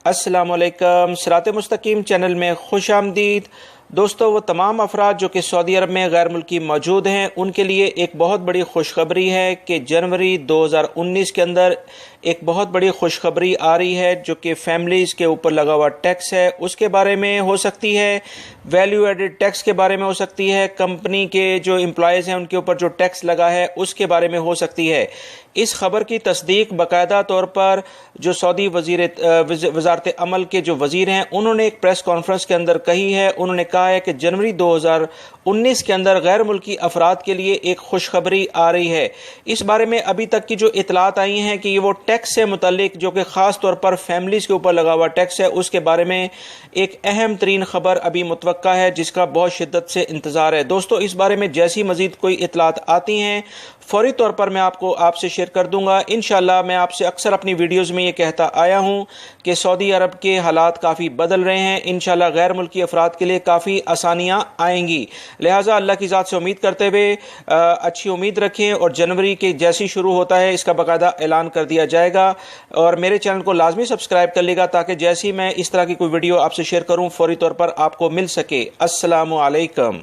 अस्सलाम वालेकुम। सिरात मुस्तकीम चैनल में खुश आमदीद। दोस्तों, वो तमाम अफराद जो कि सऊदी अरब में गैर मुल्की मौजूद हैं, उनके लिए एक बहुत बड़ी खुशखबरी है कि जनवरी 2019 के अंदर एक बहुत बड़ी खुशखबरी आ रही है जो कि फैमिलीज़ के ऊपर लगा हुआ टैक्स है उसके बारे में हो सकती है, वैल्यू एडेड टैक्स के बारे में हो सकती है, कंपनी के जो एम्प्लॉयज़ हैं उनके ऊपर जो टैक्स लगा है उसके बारे में हो सकती है। इस खबर की तस्दीक बाकायदा तौर पर जो सऊदी वज़ारत अमल के जो वज़ीर हैं उन्होंने एक प्रेस कॉन्फ्रेंस के अंदर कही है। उन्होंने कहा है कि जनवरी 2019 के अंदर गैर मुल्की अफराद के लिए एक खुशखबरी आ रही है। इस बारे में अभी तक की जो इतलात आई हैं कि ये वो टैक्स से मुतल्लिक जो कि ख़ास तौर पर फैमिलीज़ के ऊपर लगा हुआ टैक्स है उसके बारे में एक अहम तरीन खबर अभी मुतवक्का है जिसका बहुत शिद्दत से इंतज़ार है। दोस्तों, इस बारे में जैसी मज़ीद कोई इतलात आती हैं फौरी तौर पर मैं आपसे शेयर कर दूंगा। इंशाल्लाह मैं आपसे अक्सर अपनी वीडियोज़ में ये कहता आया हूँ कि सऊदी अरब के हालात काफ़ी बदल रहे हैं। इंशाल्लाह गैर मुल्की अफराद के लिए काफ़ी आसानियाँ आएंगी। लिहाजा अल्लाह की ज़ात से उम्मीद करते हुए अच्छी उम्मीद रखें और जनवरी के जैसी शुरू होता है इसका बाकायदा ऐलान कर दिया जाएगा। और मेरे चैनल को लाजमी सब्सक्राइब कर लेगा ताकि जैसी मैं इस तरह की कोई वीडियो आपसे शेयर करूँ फौरी तौर पर आपको मिल सके। अस्सलामु अलैकुम।